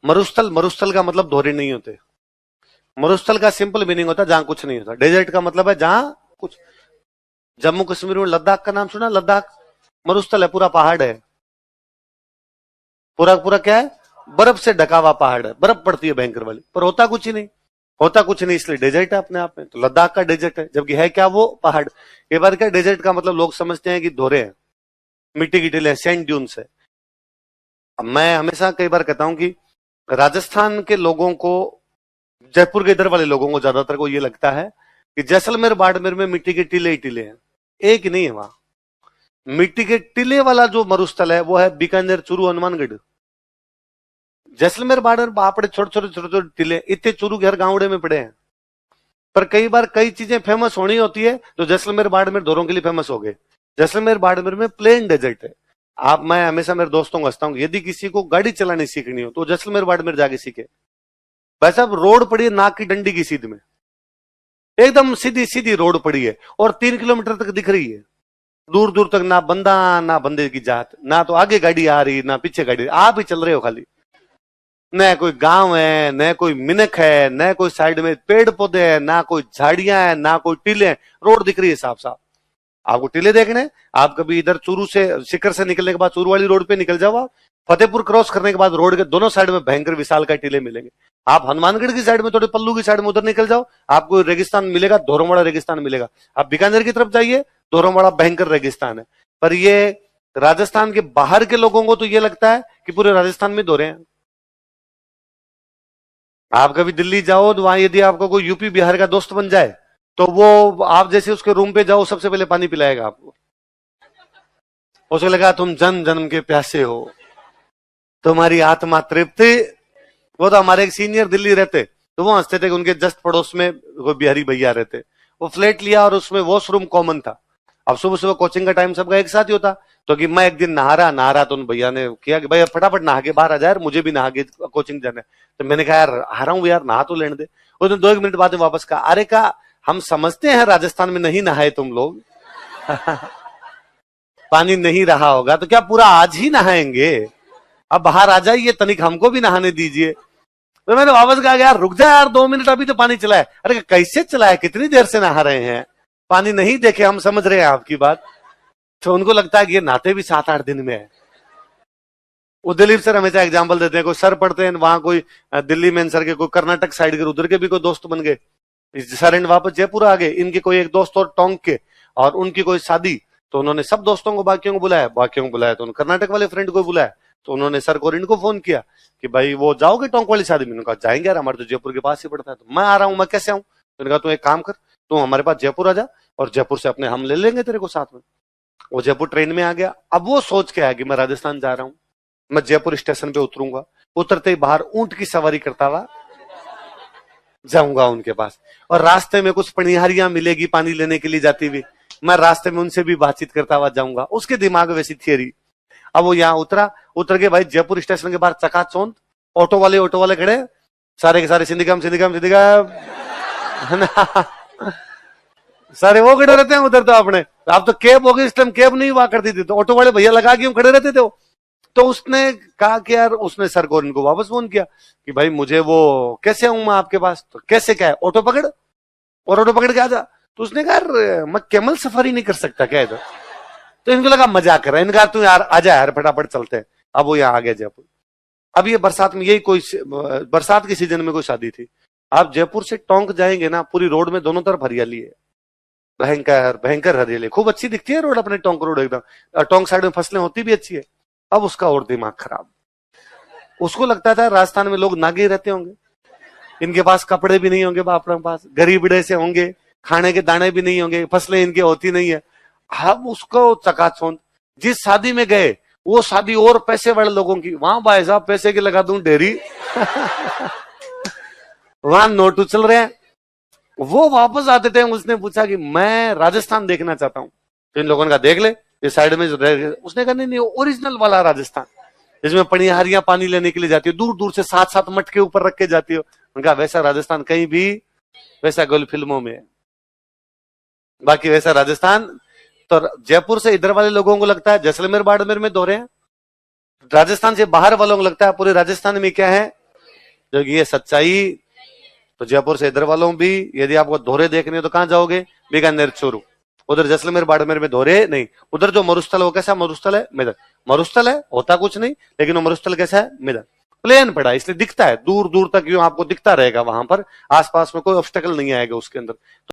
मरुस्थल, मरुस्थल का मतलब दोहरे नहीं होते। मरुस्थल का सिंपल मीनिंग होता है जहां कुछ नहीं होता। डेजर्ट का मतलब है जहां कुछ। जम्मू कश्मीर में लद्दाख का नाम सुना? लद्दाख मरुस्थल है, पूरा पहाड़ है, पूरा पूरा क्या है, बर्फ से ढका हुआ पहाड़ है, बर्फ पड़ती है भयंकर वाली, पर होता कुछ ही नहीं, होता कुछ नहीं, इसलिए डेजर्ट है अपने आप में। तो लद्दाख का डेजर्ट है, जबकि है क्या वो पहाड़। कई बार क्या डेजर्ट का मतलब लोग समझते हैं कि दोहरे हैं, मिट्टी की टीले, सैंड ड्यून्स है। अब मैं हमेशा कई बार कहता हूं कि राजस्थान के लोगों को, जयपुर के इधर वाले लोगों को ज्यादातर को ये लगता है कि जैसलमेर बाड़मेर में मिट्टी के टीले ही टीले हैं। एक नहीं है वहां। मिट्टी के टीले वाला जो मरुस्थल है वो है बीकानेर, चूरू, हनुमानगढ़। जैसलमेर बाड़मेर बापड़े छोटे छोटे छोटे छोटे टीले, इतने चूरू के हर गांवड़े में पड़े हैं। पर कई बार कई चीजें फेमस होनी होती है तो जैसलमेर बाड़मेर दोनों के लिए फेमस हो गए। जैसलमेर बाड़मेर में प्लेन डेजर्ट है। मैं हमेशा मेरे दोस्तों को हंसता हूं, यदि किसी को गाड़ी चलानी सीखनी हो तो जैसलमेर बाड़मेर जाके सीखे। भाई साहब रोड पड़ी है नाक की डंडी की सीध में, एकदम सीधी सीधी रोड पड़ी है और 3 किलोमीटर तक दिख रही है, दूर दूर तक ना बंदा ना बंदे की जात, ना तो आगे गाड़ी आ रही ना पीछे गाड़ी, आप ही चल रहे हो खाली। न कोई गांव है, न कोई मिनक है, न कोई साइड में पेड़ पौधे हैं, ना कोई झाड़ियां हैं, ना कोई टीले हैं, रोड दिख रही है साफ साफ। आपको टीले देखने, आप कभी इधर चूरू से शिखर से निकलने के बाद चूरू वाली रोड पे निकल जाओ, आप फतेहपुर क्रॉस करने के बाद रोड के दोनों साइड में भयंकर विशाल का टीले मिलेंगे। आप हनुमानगढ़ की साइड में, थोड़े पल्लू की साइड में उधर निकल जाओ, आपको रेगिस्तान मिलेगा, धोरमवाड़ा रेगिस्तान मिलेगा। आप बीकानेर की तरफ जाइए, धोरमवाड़ा भयंकर रेगिस्तान है। पर ये राजस्थान के बाहर के लोगों को तो ये लगता है कि पूरे राजस्थान में दोहरे हैं। आप कभी दिल्ली जाओ तो वहां यदि आपको कोई यूपी बिहार का दोस्त बन जाए तो वो आप जैसे उसके रूम पे जाओ सबसे पहले पानी पिलाएगा आपको। उसे लगा तुम जन्म जन्म के प्यासे हो, तुम्हारी आत्मा तृप्ति। वो तो हमारे एक सीनियर दिल्ली रहते तो वो हंसते थे कि उनके जस्ट पड़ोस में कोई बिहारी भैया रहते। वो फ्लैट लिया और उसमें वॉशरूम कॉमन था। अब सुबह सुबह कोचिंग का टाइम सबका एक साथ ही होता, तो कि मैं एक दिन नहा रहा तो उन भैया ने किया कि भाई फटाफट नहा के बाहर आ जाए, मुझे भी नहा के कोचिंग जाना है। तो मैंने कहा यार आ रहा हूँ यार, नहा तो लेने दे। उसने 2 मिनट बाद में वापस कहा, अरे का हम समझते हैं राजस्थान में नहीं नहाए तुम लोग पानी नहीं रहा होगा तो क्या पूरा आज ही नहाएंगे? अब बाहर आ जाइए, तनिक हमको भी नहाने दीजिए। तो मैंने वापस कहा यार रुक जा यार 2 मिनट, अभी तो पानी चला है। अरे कैसे चला है, कितनी देर से नहा रहे हैं, पानी नहीं देखे, हम समझ रहे हैं आपकी बात। तो उनको लगता है कि ये नहाते भी 7-8 दिन में है। वो दिलीप सर हमेशा एग्जाम्पल देते हैं, कोई सर पढ़ते हैं वहां, कोई दिल्ली में सर के, कोई कर्नाटक साइड के, उधर के भी कोई दोस्त बन गए। सर एंड वापस जयपुर आ गए। इनके कोई एक दोस्त और टोंक के, और उनकी कोई शादी, तो उन्होंने सब दोस्तों को बाकियों को बुलाया, तो कर्नाटक वाले फ्रेंड को बुलाया। तो उन्होंने सर को और इनको फोन किया कि भाई वो जाओगे टोंक वाली शादी में? उन्होंने कहा जाएंगे यार, हमारे तो जयपुर के पास ही पड़ता है। तो मैं आ रहा हूँ, मैं कैसे आऊँ? तो कहा तू एक काम कर, तू हमारे पास जयपुर आ जा और जयपुर से अपने हम ले लेंगे तेरे को साथ में। वो जयपुर ट्रेन में आ गया। अब वो सोच के आया कि मैं राजस्थान जा रहा हूँ, मैं जयपुर स्टेशन पे उतरूंगा, उतरते ही बाहर ऊंट की सवारी करता हुआ जाऊंगा उनके पास, और रास्ते में कुछ पनिहारियां मिलेगी पानी लेने के लिए जाती हुई, मैं रास्ते में उनसे भी बातचीत करता हुआ जाऊंगा। उसके दिमाग में वैसी थियरी। अब वो यहाँ उतरा, उतर के भाई जयपुर स्टेशन के बाहर चकाचौंध ऑटो वाले खड़े, सारे के सारे सिंधिगम है ना सारे वो खड़े रहते हैं उधर। तो आपने आप तो कैब हो गई, इस टाइम कैब नहीं हुआ करती थी, तो ऑटो वाले भैया लगा के खड़े रहते थे वो। तो उसने कहा कि यार, उसने सर को इनको वापस फोन किया कि भाई मुझे वो कैसे आऊं मैं आपके पास? तो कैसे क्या है, ऑटो पकड़ और ऑटो पकड़ के आ जा। तो उसने कहा यार मैं कैमल सफारी नहीं कर सकता क्या इधर? तो इनको लगा मजाक कर रहा है। इनका तू यार आजा यार फटाफट चलते हैं। अब वो यहाँ आ गया जयपुर। अब ये बरसात में, यही कोई बरसात की सीजन में कोई शादी थी। आप जयपुर से टोंक जाएंगे ना, पूरी रोड में दोनों तरफ हरियाली है, भयंकर भयंकर हरियाली, खूब अच्छी दिखती है रोड, अपने टोंक रोड एकदम। टोंक साइड में फसलें होती भी अच्छी है। अब उसका और दिमाग खराब। उसको लगता था राजस्थान में लोग नागे रहते होंगे, इनके पास कपड़े भी नहीं होंगे, बाप रे पास गरीबड़े से होंगे, खाने के दाने भी नहीं होंगे, फसलें इनकी होती नहीं है। अब उसको चकाचौंध। जिस शादी में गए वो शादी और पैसे वाले लोगों की, वहां भाई साहब पैसे की लगा दूं डेरी वहां नोट उछल रहे हैं। वो वापस आते थे, उसने पूछा कि मैं राजस्थान देखना चाहता हूं। तो इन लोगों ने कहा देख ले इस साइड में। उसने कहा नहीं, ओरिजिनल वाला राजस्थान, जिसमें पनिहारियां पानी लेने के लिए जाती है, दूर दूर से 7-7 मट के ऊपर रख के जाती हो। उनका वैसा राजस्थान कहीं भी, वैसा गोल फिल्मों में है, बाकी वैसा राजस्थान। तो जयपुर से इधर वाले लोगों को लगता है जैसलमेर बाड़मेर में दोहरे हैं, राजस्थान से बाहर वालों को लगता है पूरे राजस्थान में क्या है, जो ये सच्चाई, तो जयपुर से इधर वालों भी, यदि आपको धोरे देखने हो तो कहां जाओगे? बीकानेर चूरू। उधर जैसलमेर बाड़मेर में धोरे नहीं। उधर जो मरुस्थल है वो कैसा मरुस्थल है? मिधन। मरुस्थल है, होता कुछ नहीं, लेकिन वो मरुस्थल कैसा है? मिधन। प्लेन पड़ा है, इसलिए दिखता है दूर दूर तक, यूं आपको दिखता रहेगा वहां पर, आसपास में कोई ऑब्स्टेकल नहीं आएगा उसके अंदर।